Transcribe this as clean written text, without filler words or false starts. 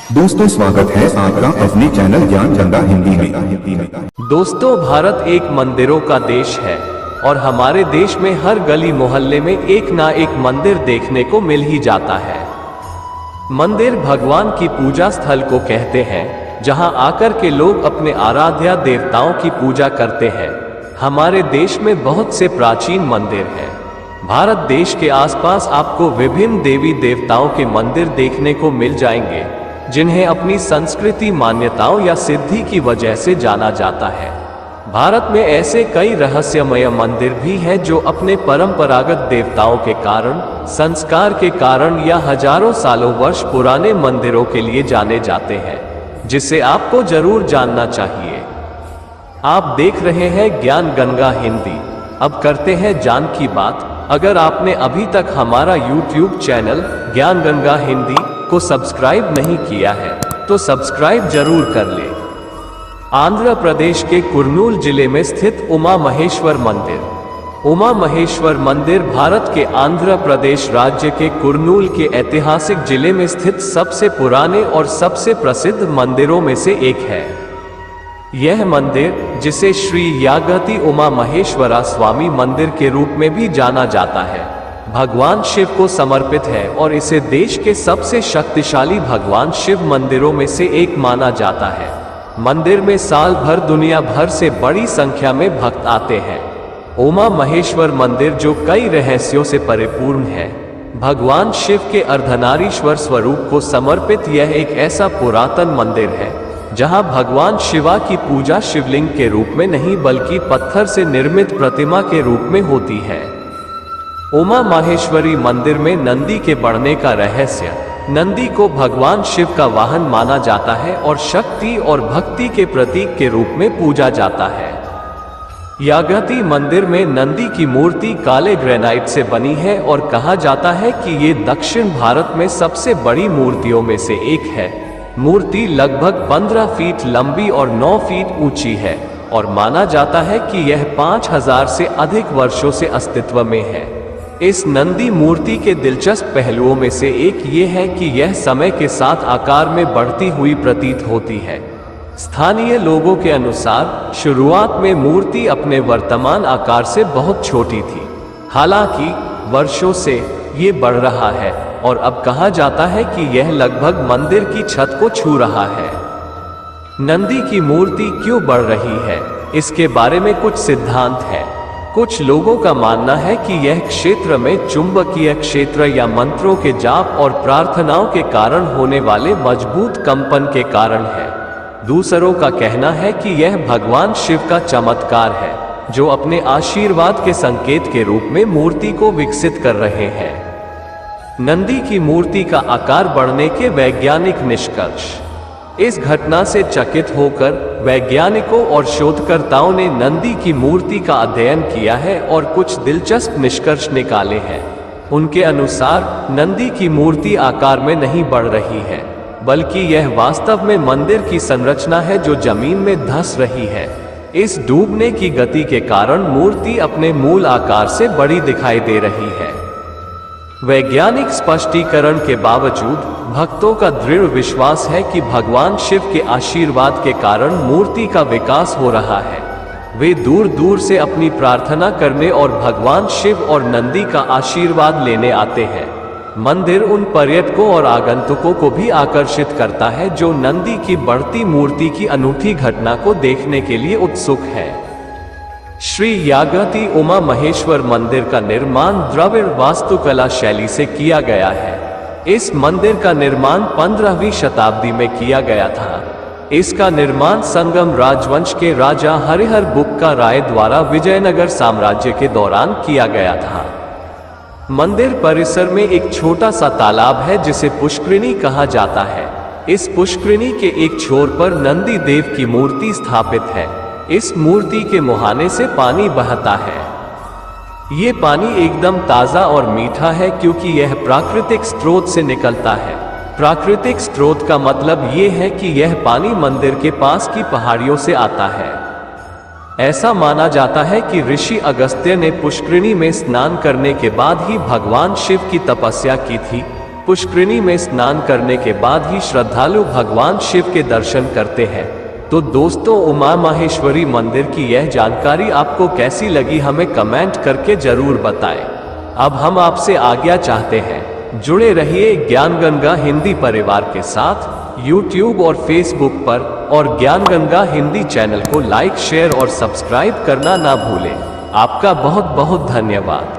दोस्तों स्वागत है आपका अपने चैनल ज्ञान गंगा हिंदी में। दोस्तों, भारत एक मंदिरों का देश है और हमारे देश में हर गली मोहल्ले में एक ना एक मंदिर देखने को मिल ही जाता है। मंदिर भगवान की पूजा स्थल को कहते हैं, जहां आकर के लोग अपने आराध्य देवताओं की पूजा करते हैं। हमारे देश में बहुत से प्राचीन मंदिर हैं। भारत देश के आसपास आपको विभिन्न देवी देवताओं के मंदिर देखने को मिल जाएंगे, जिन्हें अपनी संस्कृति, मान्यताओं या सिद्धि की वजह से जाना जाता है। भारत में ऐसे कई रहस्यमय मंदिर भी हैं जो अपने परंपरागत देवताओं के कारण, संस्कार के कारण या हजारों सालों वर्ष पुराने मंदिरों के लिए जाने जाते हैं, जिसे आपको जरूर जानना चाहिए। आप देख रहे हैं ज्ञान गंगा हिंदी। अब करते हैं जान की बात। अगर आपने अभी तक हमारा YouTube चैनल ज्ञान गंगा हिंदी को सब्सक्राइब नहीं किया है तो सब्सक्राइब जरूर कर ले। आंध्र प्रदेश के कुर्नूल जिले में स्थित उमा महेश्वर मंदिर। उमा महेश्वर मंदिर भारत के आंध्र प्रदेश राज्य के कुर्नूल के ऐतिहासिक जिले में स्थित सबसे पुराने और सबसे प्रसिद्ध मंदिरों में से एक है। यह मंदिर, जिसे श्री यागति उमा महेश्वरा स्वामी मंदिर के रूप में भी जाना जाता है, भगवान शिव को समर्पित है और इसे देश के सबसे शक्तिशाली भगवान शिव मंदिरों में से एक माना जाता है। मंदिर में साल भर दुनिया भर से बड़ी संख्या में भक्त आते हैं। उमा महेश्वर मंदिर, जो कई रहस्यों से परिपूर्ण है, भगवान शिव के अर्धनारीश्वर स्वरूप को समर्पित यह एक ऐसा पुरातन मंदिर है जहां भगवान शिवा की पूजा शिवलिंग के रूप में नहीं बल्कि पत्थर से निर्मित प्रतिमा के रूप में होती है। उमा माहेश्वरी मंदिर में नंदी के बढ़ने का रहस्य। नंदी को भगवान शिव का वाहन माना जाता है और शक्ति और भक्ति के प्रतीक के रूप में पूजा जाता है। यागति मंदिर में नंदी की मूर्ति काले ग्रेनाइट से बनी है और कहा जाता है कि ये दक्षिण भारत में सबसे बड़ी मूर्तियों में से एक है। मूर्ति लगभग 15 फीट लंबी और 9 फीट ऊंची है और माना जाता है कि यह 5000 से अधिक वर्षों से अस्तित्व में है। इस नंदी मूर्ति के दिलचस्प पहलुओं में से एक ये है कि यह समय के साथ आकार में बढ़ती हुई प्रतीत होती है। स्थानीय लोगों के अनुसार शुरुआत में मूर्ति अपने वर्तमान आकार से बहुत छोटी थी, हालांकि वर्षों से ये बढ़ रहा है और अब कहा जाता है कि यह लगभग मंदिर की छत को छू रहा है। नंदी की मूर्ति क्यों बढ़ रही है, इसके बारे में कुछ सिद्धांत हैं। कुछ लोगों का मानना है कि यह क्षेत्र में चुंबकीय क्षेत्र या मंत्रों के जाप और प्रार्थनाओं के कारण होने वाले मजबूत कंपन के कारण है। दूसरों का कहना है कि यह भगवान शिव का चमत्कार है, जो अपने आशीर्वाद के संकेत के रूप में मूर्ति को विकसित कर रहे हैं। नंदी की मूर्ति का आकार बढ़ने के वैज्ञानिक निष्कर्ष। इस घटना से चकित होकर वैज्ञानिकों और शोधकर्ताओं ने नंदी की मूर्ति का अध्ययन किया है और कुछ दिलचस्प निष्कर्ष निकाले हैं। उनके अनुसार नंदी की मूर्ति आकार में नहीं बढ़ रही है, बल्कि यह वास्तव में मंदिर की संरचना है जो जमीन में धंस रही है। इस डूबने की गति के कारण मूर्ति अपने मूल आकार से बड़ी दिखाई दे रही है। वैज्ञानिक स्पष्टीकरण के बावजूद भक्तों का दृढ़ विश्वास है कि भगवान शिव के आशीर्वाद के कारण मूर्ति का विकास हो रहा है। वे दूर दूर से अपनी प्रार्थना करने और भगवान शिव और नंदी का आशीर्वाद लेने आते हैं। मंदिर उन पर्यटकों और आगंतुकों को भी आकर्षित करता है जो नंदी की बढ़ती मूर्ति की अनूठी घटना को देखने के लिए उत्सुक है। श्री यागति उमा महेश्वर मंदिर का निर्माण द्रविड़ वास्तुकला शैली से किया गया है। इस मंदिर का निर्माण 15वीं शताब्दी में किया गया था। इसका निर्माण संगम राजवंश के राजा हरिहर बुक्का राय द्वारा विजयनगर साम्राज्य के दौरान किया गया था। मंदिर परिसर में एक छोटा सा तालाब है जिसे पुष्करिणी कहा जाता है। इस पुष्करिणी के एक छोर पर नंदी देव की मूर्ति स्थापित है। इस मूर्ति के मुहाने से पानी बहता है। ये पानी एकदम ताजा और मीठा है क्योंकि यह प्राकृतिक स्रोत से निकलता है। प्राकृतिक स्रोत का मतलब ये है कि यह पानी मंदिर के पास की पहाड़ियों से आता है। ऐसा माना जाता है कि ऋषि अगस्त्य ने पुष्करिणी में स्नान करने के बाद ही भगवान शिव की तपस्या की थी। पुष्करिणी में स्नान करने के बाद ही श्रद्धालु भगवान शिव के दर्शन करते हैं। तो दोस्तों, उमा माहेश्वरी मंदिर की यह जानकारी आपको कैसी लगी हमें कमेंट करके जरूर बताएं। अब हम आपसे आज्ञा चाहते हैं, जुड़े रहिए ज्ञानगंगा हिंदी परिवार के साथ YouTube और Facebook पर, और ज्ञानगंगा हिंदी चैनल को लाइक, शेयर और सब्सक्राइब करना ना भूलें। आपका बहुत बहुत धन्यवाद।